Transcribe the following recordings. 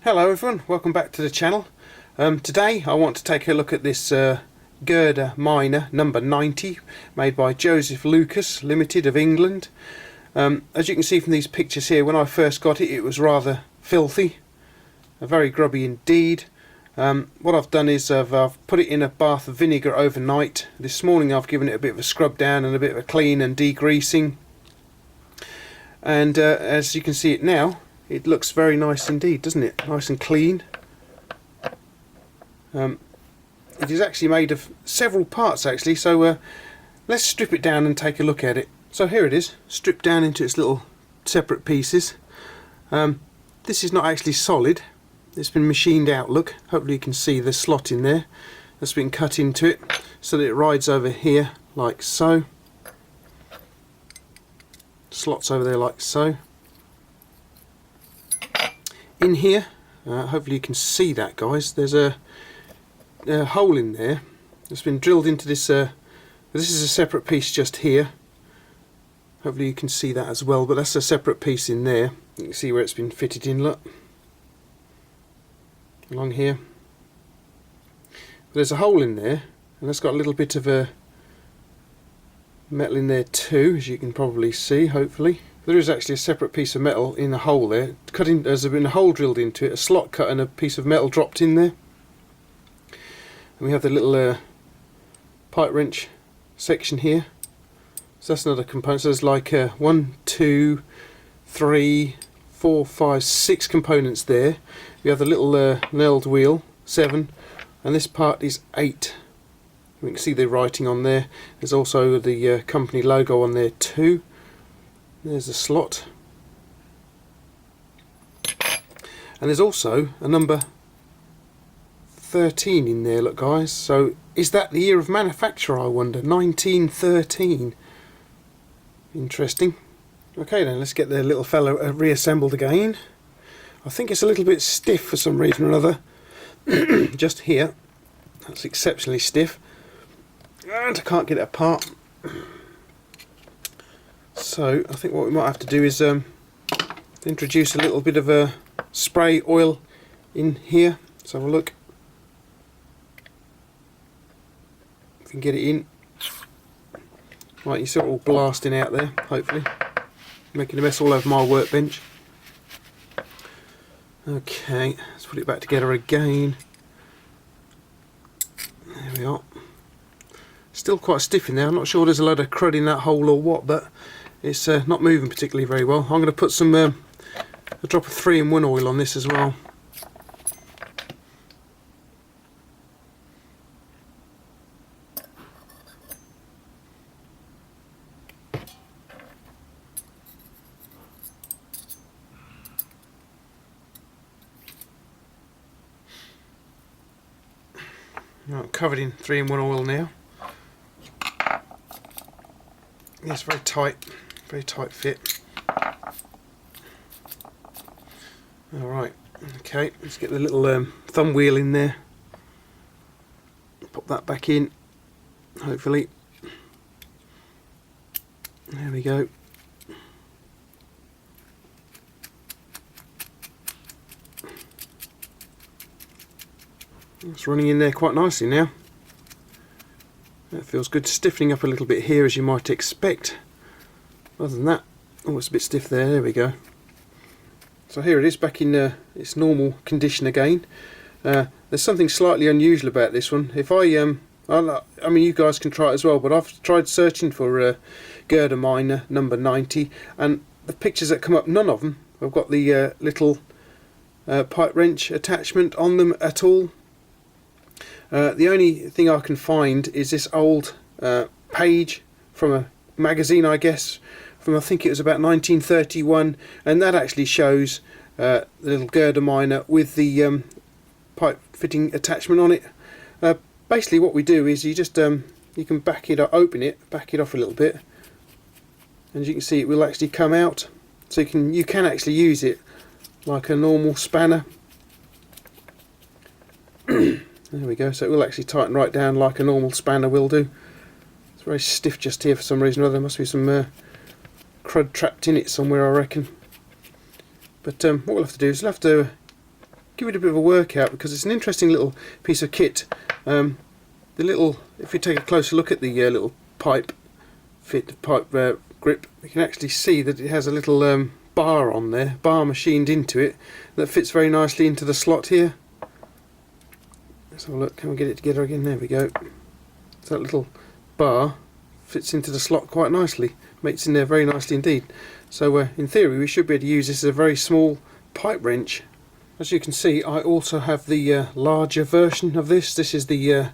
Hello everyone, welcome back to the channel. Today I want to take a look at this Girder Minor No. 90 made by Joseph Lucas Limited of England. As you can see from these pictures here, when I first got it, it was rather filthy, very grubby indeed. What I've done is I've put it in a bath of vinegar overnight. This morning I've given it a bit of a scrub down and a bit of a clean and degreasing, and as you can see it now, it looks very nice indeed, doesn't it? Nice and clean. It is actually made of several parts actually, so let's strip it down and take a look at it. So here it is, stripped down into its little separate pieces. This is not actually solid, it's been machined out. Look, hopefully you can see the slot in there that's been cut into it so that it rides over here like so. Slots over there like so. In here, hopefully you can see that, guys, there's a hole in there that's been drilled into this. This is a separate piece just here. Hopefully you can see that as well, but that's a separate piece in there. You can see where it's been fitted in, look, along here. But there's a hole in there, and that's got a little bit of a metal in there too, as you can probably see, hopefully. There is actually a separate piece of metal in the hole there. There's been a hole drilled into it, a slot cut and a piece of metal dropped in there. And we have the little pipe wrench section here. So that's another component. So there's like 1, 2, 3, 4, 5, 6 components there. We have the little knurled wheel, 7, and this part is 8. We can see the writing on there. There's also the company logo on there too. There's a slot, and there's also a number 13 in there, look guys. So is that the year of manufacture, I wonder? 1913. Interesting. Okay then, let's get the little fellow reassembled again. I think it's a little bit stiff for some reason or other. Just here, that's exceptionally stiff, and I can't get it apart. So I think what we might have to do is introduce a little bit of a spray oil in here. Let's have a look if we can get it in. Right, you see it all blasting out there, hopefully, making a mess all over my workbench. Okay, let's put it back together again. There we are. Still quite stiff in there. I'm not sure there's a load of crud in that hole or what, but it's not moving particularly very well. I'm going to put some a drop of 3-in-1 oil on this as well. I'm covered in 3-in-1 oil now. It's very tight fit. Alright, okay, let's get the little thumb wheel in there. Pop that back in, hopefully. There we go. It's running in there quite nicely now. That feels good, stiffening up a little bit here as you might expect. Other than that, oh, it's a bit stiff there, there we go. So here it is back in its normal condition again. There's something slightly unusual about this one. If I mean you guys can try it as well, but I've tried searching for Girder Minor No. 90, and the pictures that come up, none of them have got the little pipe wrench attachment on them at all. The only thing I can find is this old page from a magazine, I guess, from I think it was about 1931, and that actually shows the little Girder Minor with the pipe fitting attachment on it. Basically what we do is you just you can back it up, open it, back it off a little bit, and as you can see it will actually come out, so you can actually use it like a normal spanner. There we go, so it will actually tighten right down like a normal spanner will do. It's very stiff just here for some reason or other. There must be some crud trapped in it somewhere, I reckon. But what we'll have to do is we'll have to give it a bit of a workout because it's an interesting little piece of kit. If you take a closer look at the little pipe grip, you can actually see that it has a little bar on there, bar machined into it, that fits very nicely into the slot here. Let's have a look, can we get it together again? There we go. So that little bar fits into the slot quite nicely, makes in there very nicely indeed. So in theory we should be able to use this as a very small pipe wrench. As you can see, I also have the larger version of this. This is the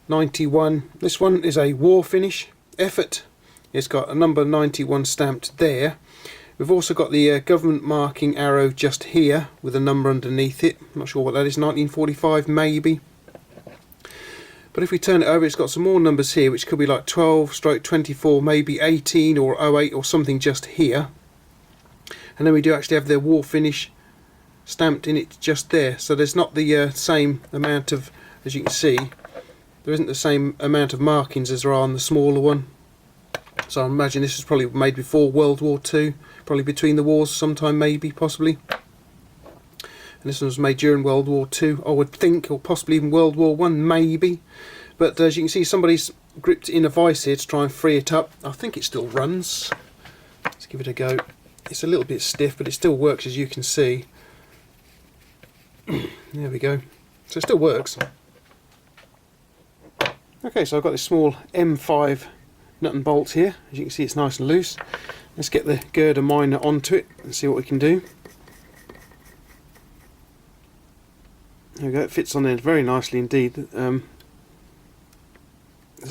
91. This one is a war finish effort. It's got a number 91 stamped there. We've also got the government marking arrow just here with a number underneath it. I'm not sure what that is, 1945 maybe. But if we turn it over, it's got some more numbers here, which could be like 12/24, maybe 18 or 08 or something just here. And then we do actually have the war finish stamped in it just there. So there's not the same amount of, as you can see, there isn't the same amount of markings as there are on the smaller one. So I imagine this was probably made before World War II, probably between the wars sometime maybe, possibly. And this one was made during World War II, I would think, or possibly even World War I maybe. But as you can see, somebody's gripped in a vice here to try and free it up. I think it still runs. Let's give it a go. It's a little bit stiff, but it still works, as you can see. There we go. So it still works. Okay, so I've got this small M5 nut and bolt here. As you can see, it's nice and loose. Let's get the Girder Minor onto it and see what we can do. There we go, it fits on there very nicely indeed. There's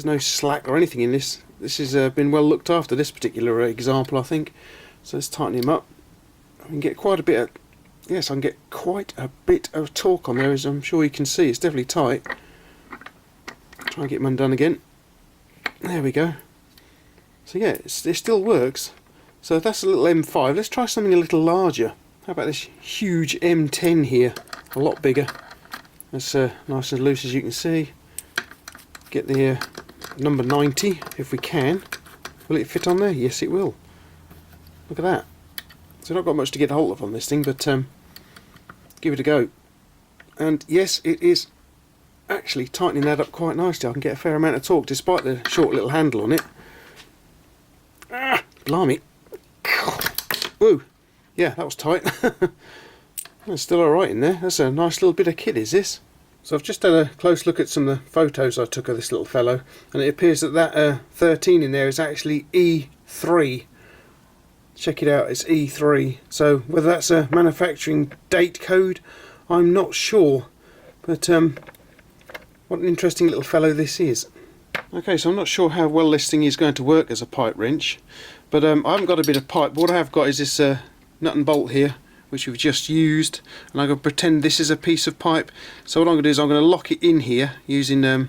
no slack or anything in this. This has been well looked after, this particular example, I think. So let's tighten him up. I can get quite a bit of, yes, I can get quite a bit of torque on there, as I'm sure you can see. It's definitely tight. Try and get him undone again. There we go. So yeah, it still works. So that's a little M5. Let's try something a little larger. How about this huge M10 here? A lot bigger. That's nice and loose, as you can see. Get the number 90 if we can. Will it fit on there? Yes, it will. Look at that. So not got much to get hold of on this thing, but give it a go. And yes, it is actually tightening that up quite nicely. I can get a fair amount of torque despite the short little handle on it. Ah, blimey. Woo. Yeah, that was tight. That's still alright in there. That's a nice little bit of kit, is this? So I've just had a close look at some of the photos I took of this little fellow, and it appears that that 13 in there is actually E3. Check it out, it's E3. So whether that's a manufacturing date code, I'm not sure. But what an interesting little fellow this is. Okay, so I'm not sure how well this thing is going to work as a pipe wrench, but I haven't got a bit of pipe. But what I have got is this nut and bolt here, which we've just used, and I'm going to pretend this is a piece of pipe. So what I'm going to do is I'm going to lock it in here using a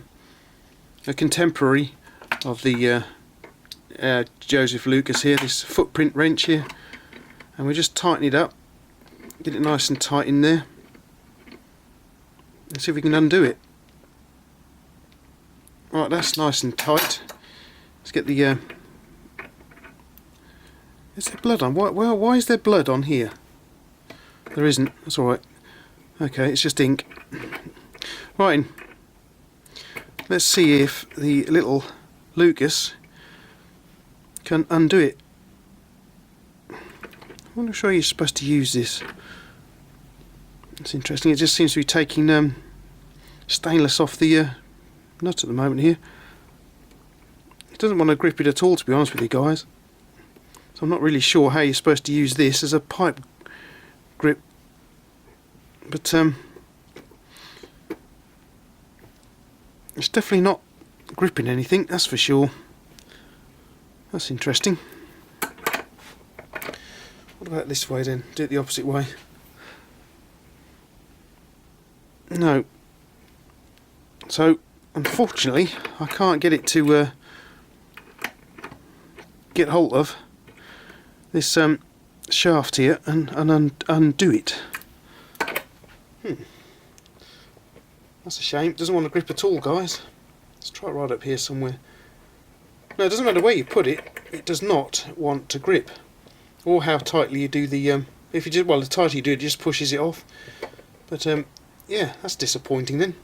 contemporary of the Joseph Lucas here, this footprint wrench here, and we just tighten it up, get it nice and tight in there, and see if we can undo it. Right, that's nice and tight. Let's get the is there blood on? Why is there blood on here? There isn't, that's alright. Okay, it's just ink. Right, let's see if the little Lucas can undo it. I wonder how you're supposed to use this. It's interesting, it just seems to be taking stainless off the nut at the moment here. It doesn't want to grip it at all, to be honest with you guys. So I'm not really sure how you're supposed to use this as a pipe grip, but it's definitely not gripping anything, that's for sure. That's interesting. What about this way then? Do it the opposite way. No. So unfortunately I can't get it to get hold of this shaft here and undo it. That's a shame. It doesn't want to grip at all, guys. Let's try it right up here somewhere. No, it doesn't matter where you put it, it does not want to grip. Or how tightly you do the if you just, well, the tighter you do it, it just pushes it off. But yeah, that's disappointing then.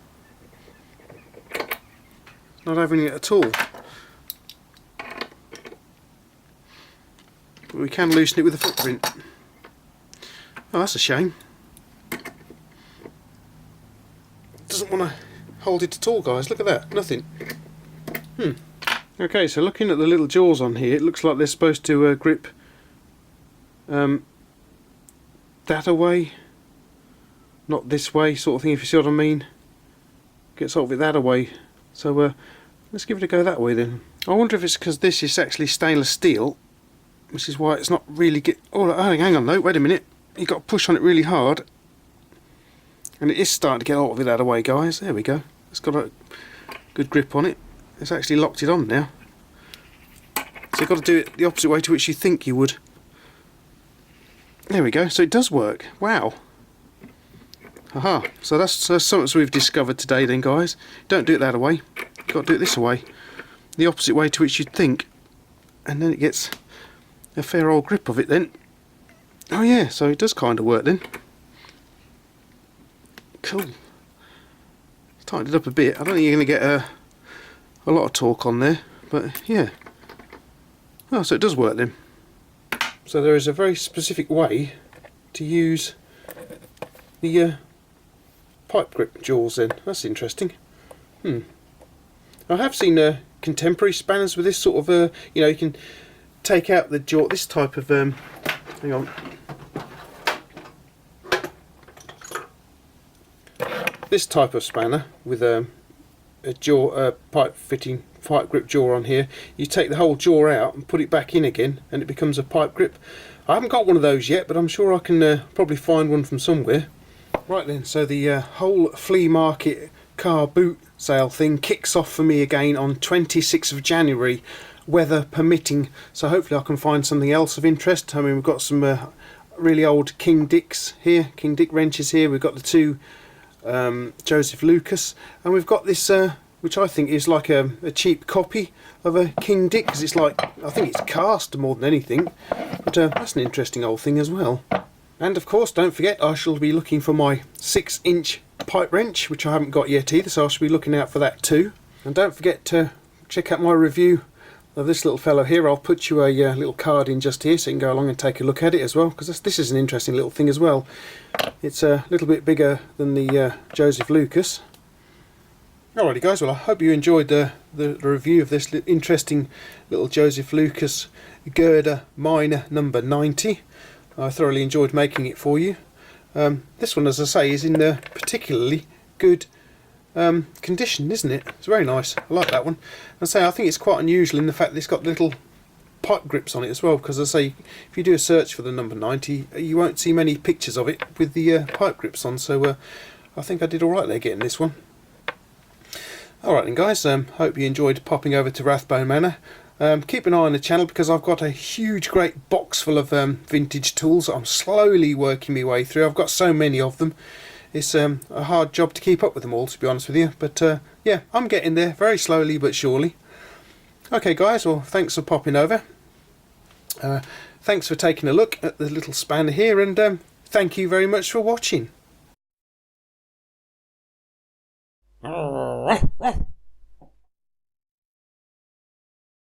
Not having it at all. But we can loosen it with a footprint. Oh, that's a shame. Doesn't want to hold it at all, guys. Look at that, nothing. Okay, so looking at the little jaws on here, it looks like they're supposed to grip that away, not this way, sort of thing, if you see what I mean. Get sort of it that away. So let's give it a go that way then. I wonder if it's because this is actually stainless steel, which is why it's not really oh, hang on though, wait a minute. You've got to push on it really hard. And it is starting to get a lot of it out of the way, guys. There we go. It's got a good grip on it. It's actually locked it on now. So you've got to do it the opposite way to which you think you would. There we go. So it does work. Wow. Aha. So that's something we've discovered today then, guys. Don't do it that way. You've got to do it this way. The opposite way to which you'd think. And then it gets a fair old grip of it then. Oh yeah, so it does kind of work then. Cool. Tightened it up a bit. I don't think you're going to get a lot of torque on there, but yeah. Oh, so it does work then. So there is a very specific way to use the pipe grip jaws then. That's interesting. I have seen contemporary spanners with this sort of, you know, you can take out the jaw, this type of, hang on. This type of spanner with a jaw, pipe grip jaw on here. You take the whole jaw out and put it back in again, and it becomes a pipe grip. I haven't got one of those yet, but I'm sure I can probably find one from somewhere. Right then, so the whole flea market car boot sale thing kicks off for me again on 26th of January, weather permitting. So hopefully I can find something else of interest. I mean, we've got some really old King Dicks here, King Dick wrenches here. We've got the two Joseph Lucas, and we've got this which I think is like a cheap copy of a King Dick, because it's like, I think it's cast more than anything, but that's an interesting old thing as well. And of course, don't forget, I shall be looking for my 6-inch pipe wrench, which I haven't got yet either, so I shall be looking out for that too. And don't forget to check out my review of this little fellow here. I'll put you a little card in just here so you can go along and take a look at it as well, because this is an interesting little thing as well. It's a little bit bigger than the Joseph Lucas. Alrighty guys, well I hope you enjoyed the review of this interesting little Joseph Lucas Girder Minor No. 90. I thoroughly enjoyed making it for you. This one, as I say, is in particularly good condition, isn't it? It's very nice. I like that one. I say I think it's quite unusual in the fact that it's got little pipe grips on it as well, because I say if you do a search for the No. 90, you won't see many pictures of it with the pipe grips on. So I think I did all right there getting this one. Alright then guys, hope you enjoyed popping over to Rathbone Manor. Keep an eye on the channel, because I've got a huge great box full of vintage tools that I'm slowly working my way through. I've got so many of them. It's a hard job to keep up with them all, to be honest with you, but yeah, I'm getting there very slowly but surely. Okay guys, well thanks for popping over. Thanks for taking a look at the little spanner here, and thank you very much for watching.